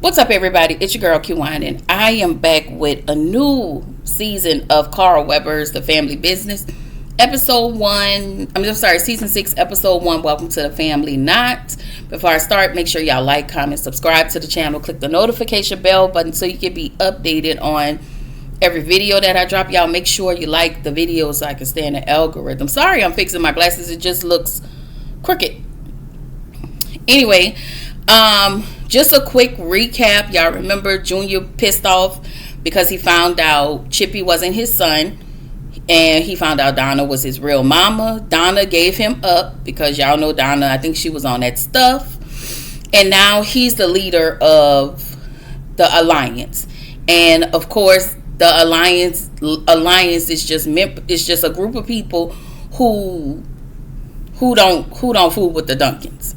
What's up, everybody? It's your girl Q1, and I am back with a new season of Carl Weber's The Family Business. Season 6, Episode 1, Welcome to the Family Knot. Before I start, make sure y'all like, comment, subscribe to the channel, click the notification bell button so you can be updated on every video that I drop. Y'all make sure you like the videos so I can stay in the algorithm. Sorry, I'm fixing my glasses. It just looks crooked. Anyway, just a quick recap. Y'all remember Junior pissed off because he found out Chippy wasn't his son, and he found out Donna was his real mama. Donna gave him up because y'all know Donna, I think she was on that stuff, and now he's the leader of the alliance. And of course, the alliance is just a group of people who don't fool with the Duncans.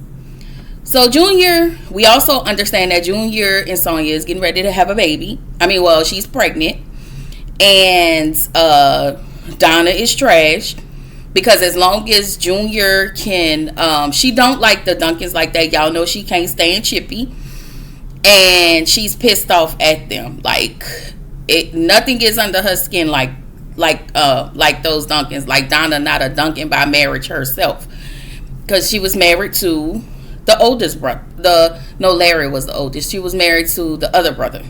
So Junior, we also understand that Junior and Sonia is getting ready to have a baby. She's pregnant. And Donna is trashed. Because as long as Junior can, she don't like the Duncans like that. Y'all know she can't stand Chippy. And she's pissed off at them. Nothing gets under her skin like those Duncans. Like Donna, not a Duncan by marriage herself. Because she was married to the oldest brother. Larry was the oldest. She was married to the other brother.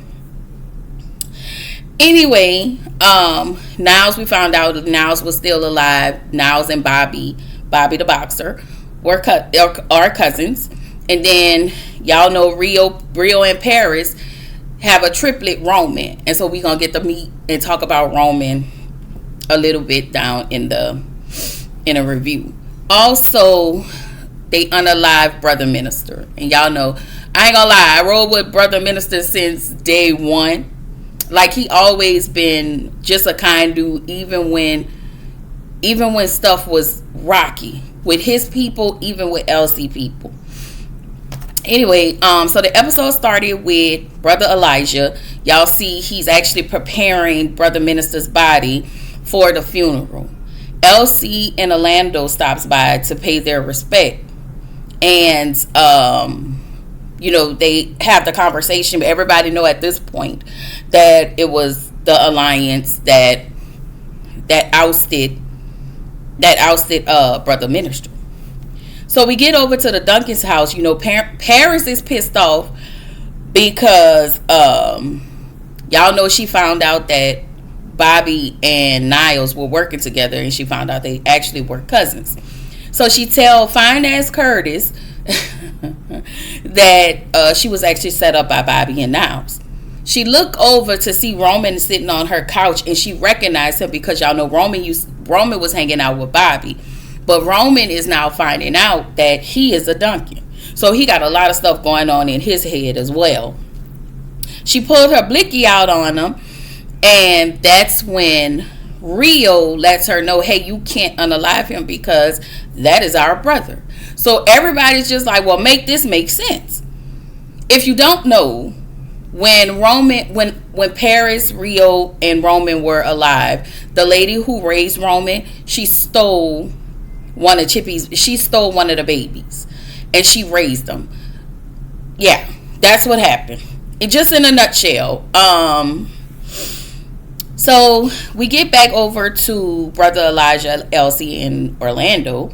Anyway, Niles, we found out that Niles was still alive. Niles and Bobby the boxer, are cousins. And then y'all know Rio and Paris have a triplet, Roman. And so we're going to get to meet and talk about Roman a little bit down in a review. Also, they unalive Brother Minister. And y'all know, I ain't gonna lie, I rolled with Brother Minister since day one. He always been just a kind dude, even when stuff was rocky. With his people, even with LC people. Anyway, so the episode started with Brother Elijah. Y'all see he's actually preparing Brother Minister's body for the funeral. LC and Orlando stops by to pay their respect. And, they have the conversation. But everybody know at this point that it was the alliance that ousted Brother Minister. So we get over to the Duncan's house. Paris is pissed off because y'all know she found out that Bobby and Niles were working together, and she found out they actually were cousins. So she tell fine ass Curtis that she was actually set up by Bobby and Niles. She looked over to see Roman sitting on her couch, and she recognized him because y'all know Roman was hanging out with Bobby. But Roman is now finding out that he is a Duncan. So he got a lot of stuff going on in his head as well. She pulled her blicky out on him, and that's when Rio lets her know, hey, you can't unalive him because that is our brother. So everybody's just like, well, make this make sense. If you don't know, when Paris, Rio, and Roman were alive, the lady who raised Roman, she stole one of the babies, and she raised them. Yeah, that's what happened. It just in a nutshell. So we get back over to Brother Elijah, Elsie, and Orlando.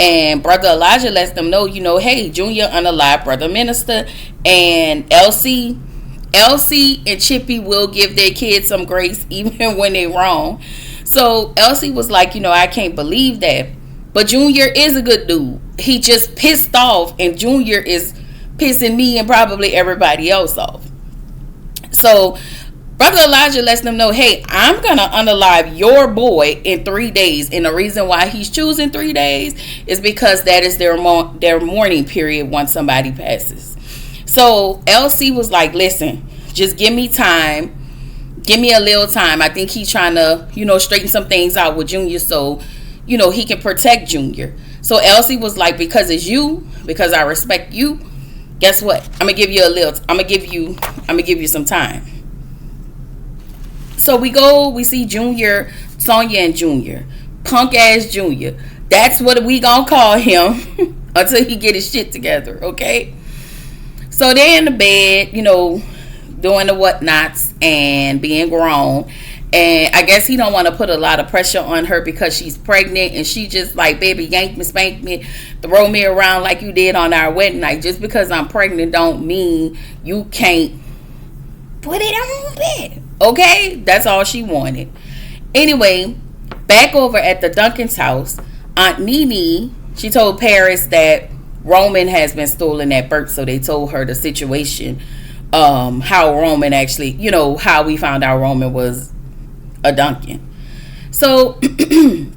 And Brother Elijah lets them know, hey, Junior unalived Brother Minister. And Elsie and Chippy will give their kids some grace even when they're wrong. So Elsie was like, I can't believe that. But Junior is a good dude. He just pissed off, and Junior is pissing me and probably everybody else off. So Brother Elijah lets them know, hey, I'm going to unalive your boy in 3 days. And the reason why he's choosing 3 days is because that is their mourning period once somebody passes. So LC was like, listen, just give me time. Give me a little time. I think he's trying to, straighten some things out with Junior so, he can protect Junior. So Elsie was like, because I respect you, guess what? I'm going to give you some time. So we see Junior, Sonia and Junior. Punk ass Junior. That's what we gonna call him until he get his shit together, okay? So they're in the bed, doing the whatnots and being grown. And I guess he don't want to put a lot of pressure on her because she's pregnant, and she just like, baby, yank me, spank me, throw me around like you did on our wedding night. Just because I'm pregnant don't mean you can't put it on bed. Okay? That's all she wanted. Anyway, back over at the Duncan's house, Aunt Nene, she told Paris that Roman has been stolen at birth, so they told her the situation, how Roman actually, how we found out Roman was a Duncan. So in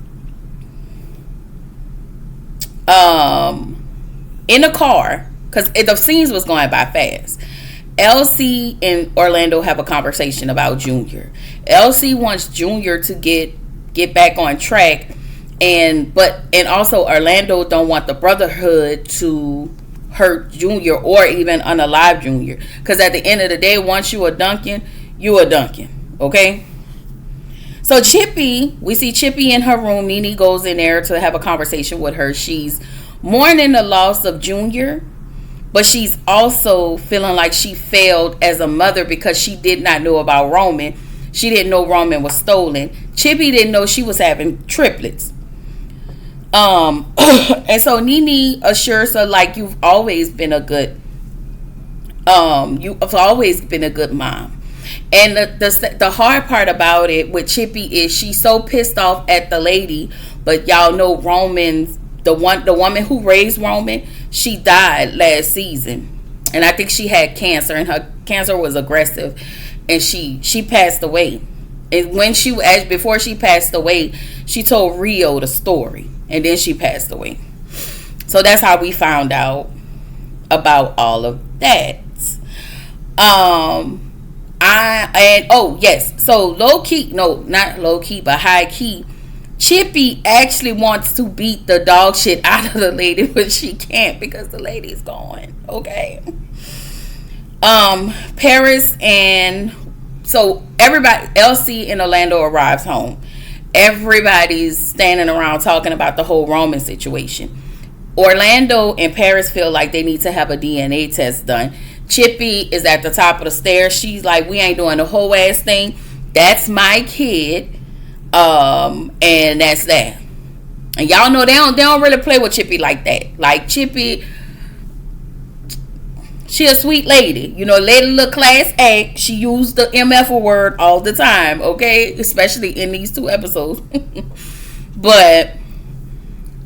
the car, because the scenes was going by fast, Elsie and Orlando have a conversation about Junior. Elsie wants Junior to get back on track, and also Orlando don't want the brotherhood to hurt Junior or even unalive Junior, because at the end of the day, once you a Duncan, okay? So Chippy, we see Chippy in her room. Nene goes in there to have a conversation with her. She's mourning the loss of Junior, but she's also feeling like she failed as a mother because she did not know about Roman. She didn't know Roman was stolen. Chippy didn't know she was having triplets. And so Nene assures her, like, you've always been a good mom. And the hard part about it with Chippy is she's so pissed off at the lady, but y'all know Roman's the woman who raised Roman, she died last season, and I think she had cancer, and her cancer was aggressive, and she passed away. And before she passed away, she told Rio the story, and then she passed away. So that's how we found out about all of that. So high key, Chippy actually wants to beat the dog shit out of the lady, but she can't because the lady's gone. Okay. Paris and so everybody, Elsie and Orlando arrives home. Everybody's standing around talking about the whole Roman situation. Orlando and Paris feel like they need to have a DNA test done. Chippy is at the top of the stairs. She's like, we ain't doing the whole ass thing. That's my kid. And that's that. And y'all know they don't really play with Chippy like that. Like Chippy, she a sweet lady. Lady look class act. She used the MF word all the time, okay? Especially in these 2 episodes. But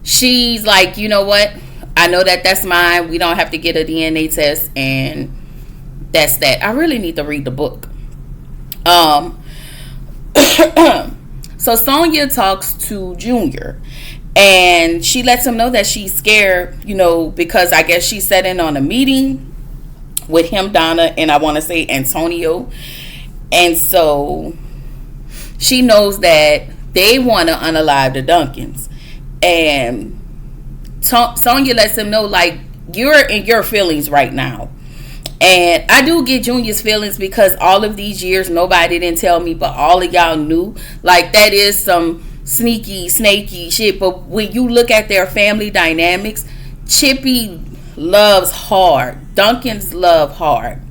she's like, you know what? I know that's mine. We don't have to get a DNA test, and that's that. I really need to read the book. So Sonia talks to Junior, and she lets him know that she's scared, because I guess she sat in on a meeting with him, Donna, and I want to say Antonio. And so she knows that they want to unalive the Duncans. And Sonya lets him know, like, you're in your feelings right now. And I do get Junior's feelings because all of these years nobody didn't tell me, but all of y'all knew. Like, that is some sneaky, snaky shit. But when you look at their family dynamics, Chippy loves hard. Duncans love hard.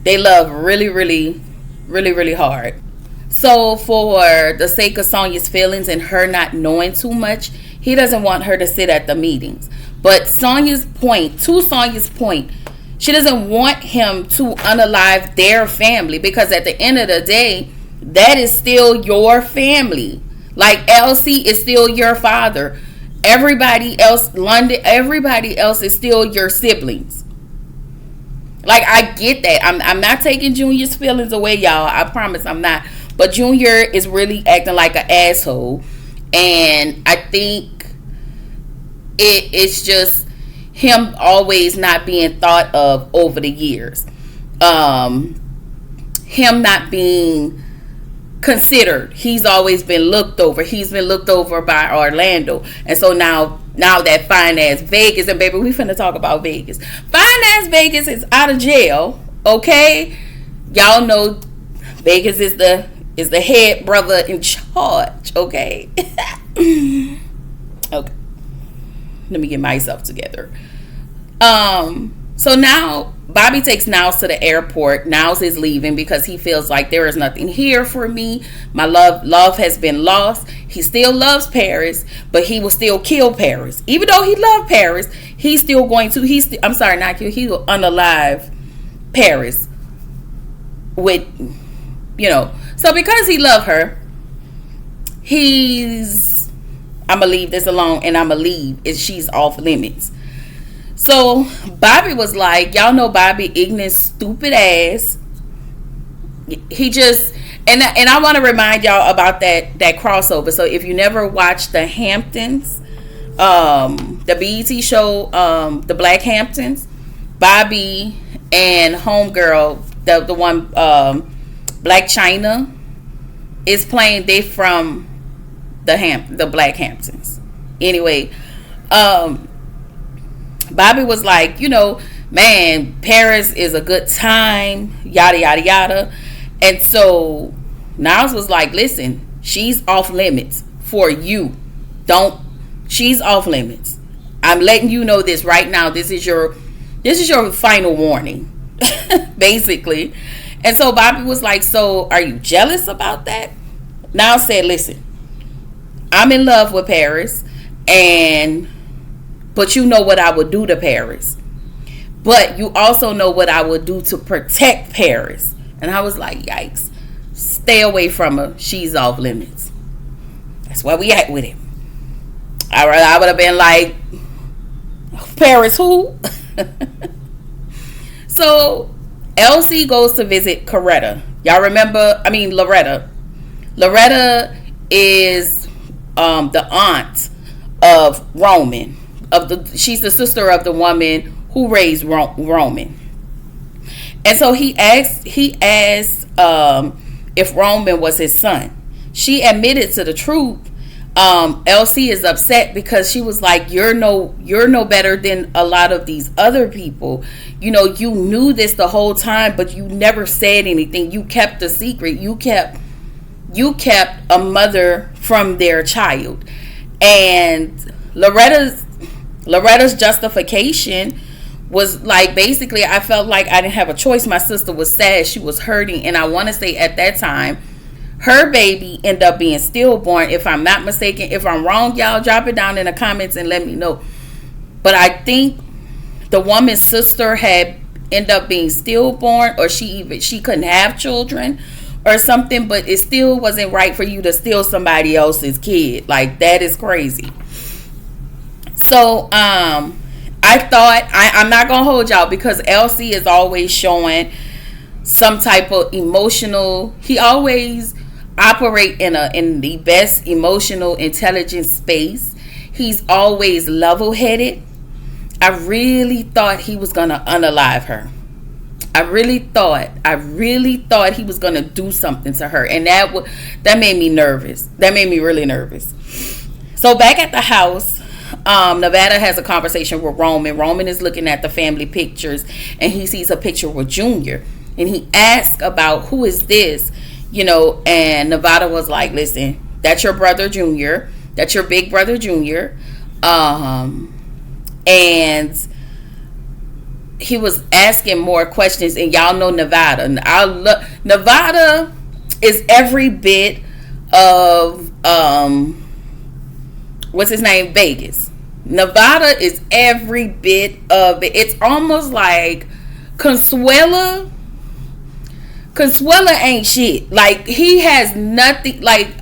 They love really, really, really, really hard. So for the sake of Sonya's feelings and her not knowing too much, he doesn't want her to sit at the meetings. But Sonya's point, she doesn't want him to unalive their family, because at the end of the day, that is still your family. Like, Elsie is still your father. Everybody else, London, everybody else is still your siblings. Like, I get that. I'm not taking Junior's feelings away, y'all. I promise I'm not. But Junior is really acting like an asshole. And I think it's just him always not being thought of over the years. Him not being considered. He's always been looked over. He's been looked over by Orlando. And so now that fine ass Vegas, and baby, we finna talk about Vegas. Fine ass Vegas is out of jail. Okay? Y'all know Vegas is the head brother in charge. Okay? Okay. Let me get myself together. So now Bobby takes Niles to the airport. Niles is leaving because he feels like there is nothing here for me. My love has been lost. He still loves Paris, but he will still kill Paris. Even though he loved Paris, he's still going to, I'm sorry, not kill, he will unalive Paris with, so because he loved her, I'm going to leave this alone and I'm going to leave. She's off limits. So Bobby was like, y'all know Bobby, ignorant, stupid ass. He just, and I want to remind y'all about that crossover. So if you never watched the Hamptons, the BET show, the Black Hamptons, Bobby and homegirl, the one, Black China, is playing. They from the Black Hamptons. Anyway, Bobby was like, man, Paris is a good time, yada, yada, yada. And so Niles was like, listen, she's off limits for you. She's off limits. I'm letting you know this right now. This is your final warning, basically. And so Bobby was like, so are you jealous about that? Niles said, listen, I'm in love with Paris, but you know what I would do to Paris. But you also know what I would do to protect Paris. And I was like, yikes. Stay away from her. She's off limits. That's where we at with it. I would have been like, Paris who? So Elsie goes to visit Loretta. Loretta is the aunt of Roman. She's the sister of the woman who raised Roman. And so he asked if Roman was his son. She admitted to the truth. Elsie is upset because she was like, you're no better than a lot of these other people. You knew this the whole time, but you never said anything. You kept the secret. You kept a mother from their child. And Loretta's justification was like, basically, I felt like I didn't have a choice. My sister was sad. She was hurting. And I want to say at that time, her baby ended up being stillborn, if I'm not mistaken. If I'm wrong, y'all drop it down in the comments and let me know. But I think the woman's sister had ended up being stillborn, or she couldn't have children or something. But it still wasn't right for you to steal somebody else's kid. Like, that is crazy. So I thought, I'm not gonna hold y'all, because Elsie is always showing some type of emotional, he always operate in the best emotional intelligence space. He's always level-headed. I really thought he was gonna unalive her. I really thought he was gonna do something to her, and that made me nervous. That made me really nervous. So back at the house, Nevada has a conversation with Roman. Roman is looking at the family pictures, and he sees a picture with Junior, and he asks about, who is this, and Nevada was like, listen, that's your brother Junior, that's your big brother Junior. And he was asking more questions, and y'all know Nevada. Nevada is every bit of what's his name, Vegas. Nevada is every bit of it. It's almost like Consuela ain't shit. Like, he has nothing, like,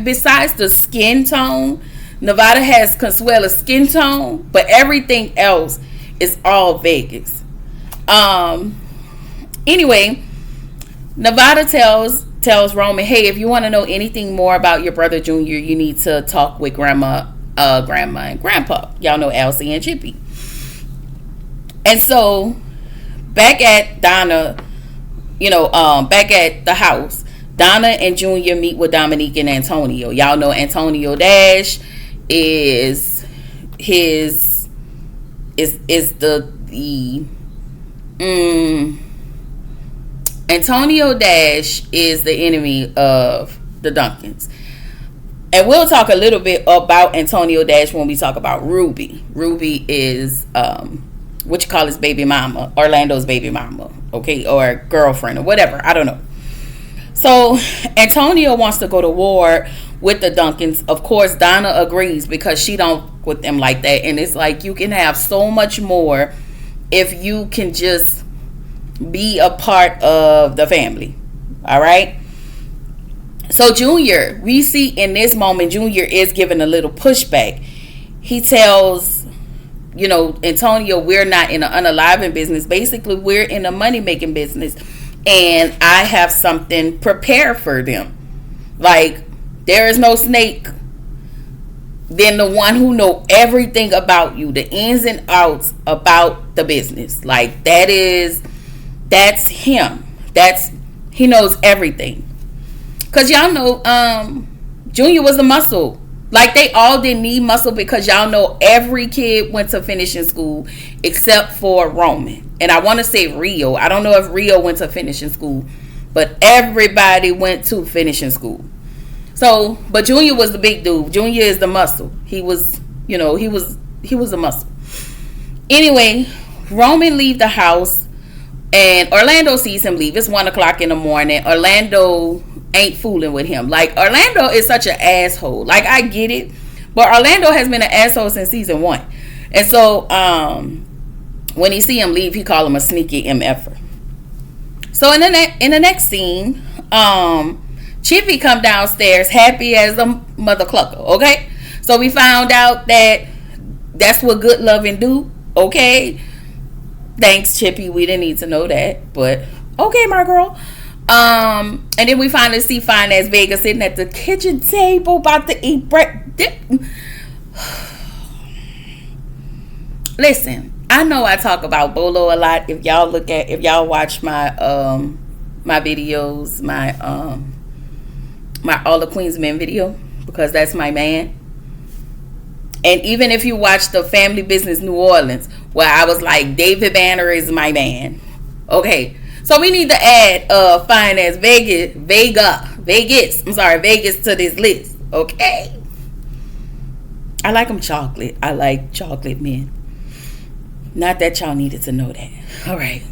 besides the skin tone. Nevada has Consuela's skin tone, but everything else is all Vegas. Anyway, Nevada tells Roman, hey, if you want to know anything more about your brother Junior, you need to talk with grandma and grandpa. Y'all know Elsie and Chippy. And so back at Donna, back at the house, Donna and Junior meet with Dominique and Antonio. Y'all know Antonio Dash is Antonio Dash is the enemy of the Duncans. And we'll talk a little bit about Antonio Dash when we talk about Ruby. Ruby is what you call his baby mama, Orlando's baby mama, okay, or girlfriend or whatever. I don't know. So Antonio wants to go to war with the Duncans. Of course, Donna agrees because she don't with them like that. And it's like you can have so much more if you can just be a part of the family. All right. So Junior, we see in this moment, Junior is giving a little pushback. He tells, Antonio, we're not in an unaliving business. Basically, we're in a money-making business. And I have something prepared for them. Like, there is no snake than the one who know everything about you, the ins and outs about the business. Like, that's him. He knows everything. Because y'all know, Junior was a muscle. Like, they all didn't need muscle because y'all know every kid went to finishing school except for Roman. And I want to say Rio. I don't know if Rio went to finishing school, but everybody went to finishing school. So, but Junior was the big dude. Junior is the muscle. He was a muscle. Anyway, Roman leave the house and Orlando sees him leave. It's 1:00 in the morning. Orlando ain't fooling with him. Like, Orlando is such an asshole. Like, I get it, but Orlando has been an asshole since season 1. And so when he see him leave, he call him a sneaky MFer. So in the next scene, Chippy come downstairs happy as a mother clucker. Okay, so we found out that that's what good loving do. Okay, thanks Chippy, we didn't need to know that, but okay, my girl. And then we finally see fine ass Vega sitting at the kitchen table about to eat bread. Listen, I know I talk about Bolo a lot. If y'all watch my my videos, my All the Queens Men video, because that's my man. And even if you watch the Family Business New Orleans, where I was like, David Banner is my man. Okay. So we need to add fine as Vegas to this list. Okay. I like them chocolate. I like chocolate men. Not that y'all needed to know that. All right.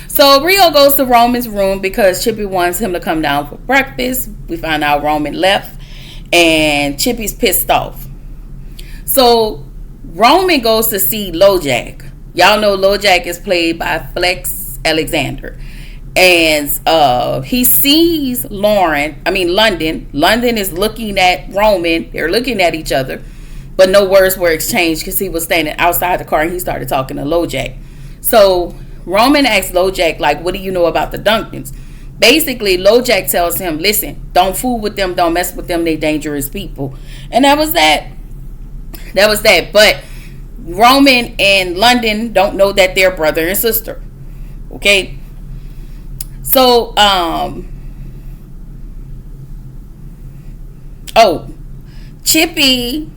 So Rio goes to Roman's room because Chippy wants him to come down for breakfast. We find out Roman left and Chippy's pissed off. So Roman goes to see LoJack. Y'all know LoJack is played by Flex Alexander. And he sees London. London is looking at Roman. They're looking at each other. But no words were exchanged because he was standing outside the car and he started talking to LoJack. So Roman asks LoJack, like, what do you know about the Duncans? Basically, LoJack tells him, listen, don't fool with them. Don't mess with them. They dangerous people. And that was that. But Roman and London don't know that they're brother and sister. Okay? So, Chippy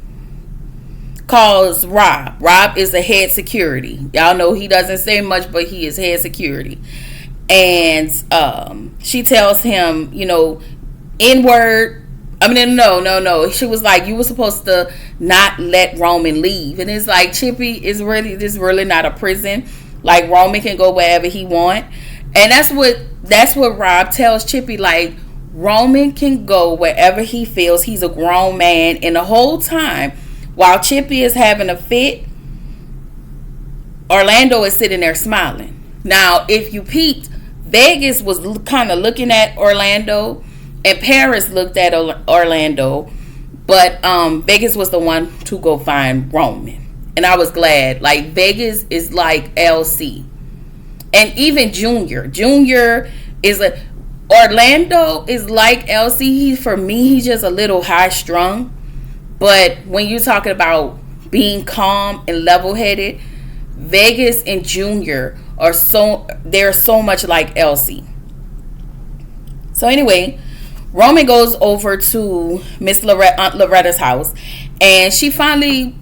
calls Rob. Rob is the head security. Y'all know he doesn't say much, but he is head security. And she tells him, N-word. No. She was like, you were supposed to not let Roman leave. And it's like, Chippy, this really not a prison. Like, Roman can go wherever he want. And that's what Rob tells Chippy, like, Roman can go wherever he feels. He's a grown man. And the whole time, while Chippy is having a fit, Orlando is sitting there smiling. Now, if you peeped, Vegas was kind of looking at Orlando, and Paris looked at Orlando, but Vegas was the one to go find Roman. And I was glad. Like, Vegas is like LC. And even Junior is Orlando is like LC. For me, he's just a little high strung. But when you're talking about being calm and level headed, Vegas and Junior they're so much like LC. So anyway, Roman goes over to Aunt Loretta's house, and she finally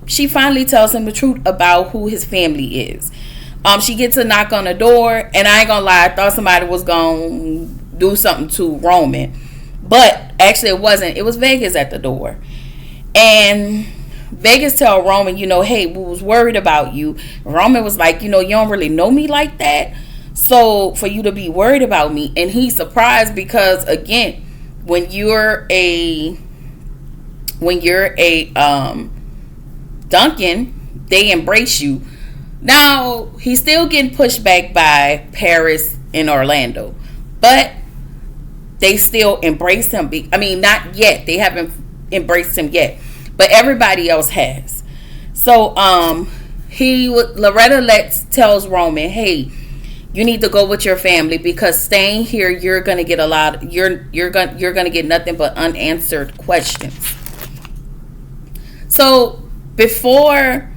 tells him the truth about who his family is. She gets a knock on the door, and I ain't gonna lie, I thought somebody was gonna do something to Roman, but actually it wasn't. It was Vegas at the door, and Vegas tell Roman, hey, we was worried about you. Roman was like, you don't really know me like that. So for you to be worried about me. And he's surprised because, again, when you're a Duncan, they embrace you. Now, he's still getting pushed back by Paris and Orlando. But they still embrace him. Not yet. They haven't embraced him yet. But everybody else has. So, Loretta tells Roman, hey, you need to go with your family because staying here, you're gonna get you're gonna get nothing but unanswered questions. So before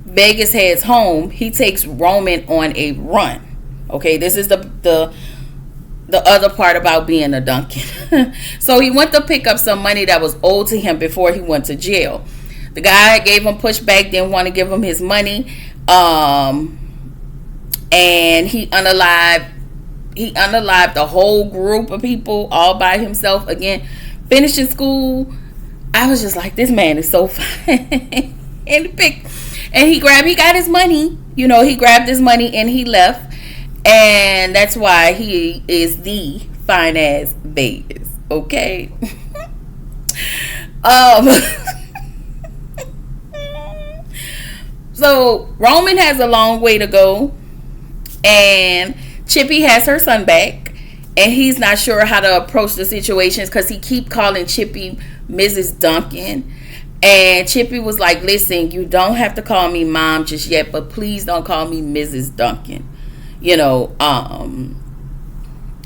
Vegas heads home, he takes Roman on a run. Okay, this is the other part about being a Duncan. So he went to pick up some money that was owed to him before he went to jail. The guy gave him pushback, didn't want to give him his money. And he unalived a whole group of people all by himself. Again, finishing school, I was just like, this man is so fine. And he got his money. He grabbed his money and he left. And that's why he is the fine ass Vegas. Okay. So Roman has a long way to go. And Chippy has her son back, and he's not sure how to approach the situations because he keep calling Chippy Mrs. Duncan. And Chippy was like, listen, you don't have to call me mom just yet, but please don't call me Mrs. Duncan. And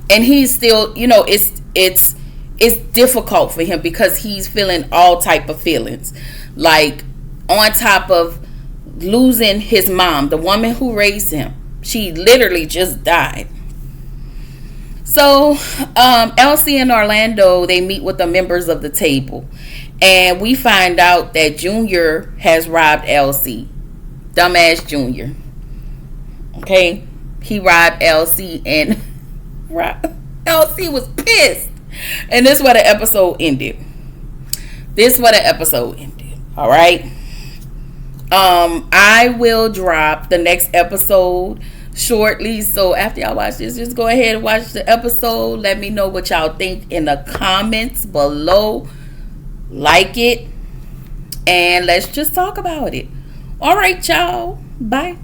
he's still, it's difficult for him because he's feeling all type of feelings. Like, on top of losing his mom, the woman who raised him. She literally just died. So, Elsie and Orlando, they meet with the members of the table. And we find out that Junior has robbed Elsie. Dumbass Junior. Okay? He robbed Elsie and Elsie was pissed. And this is where the episode ended. Alright? I will drop the next episode shortly. So after y'all watch this, just go ahead and watch the episode. Let me know what y'all think in the comments below. Like it. And let's just talk about it. Alright, y'all. Bye.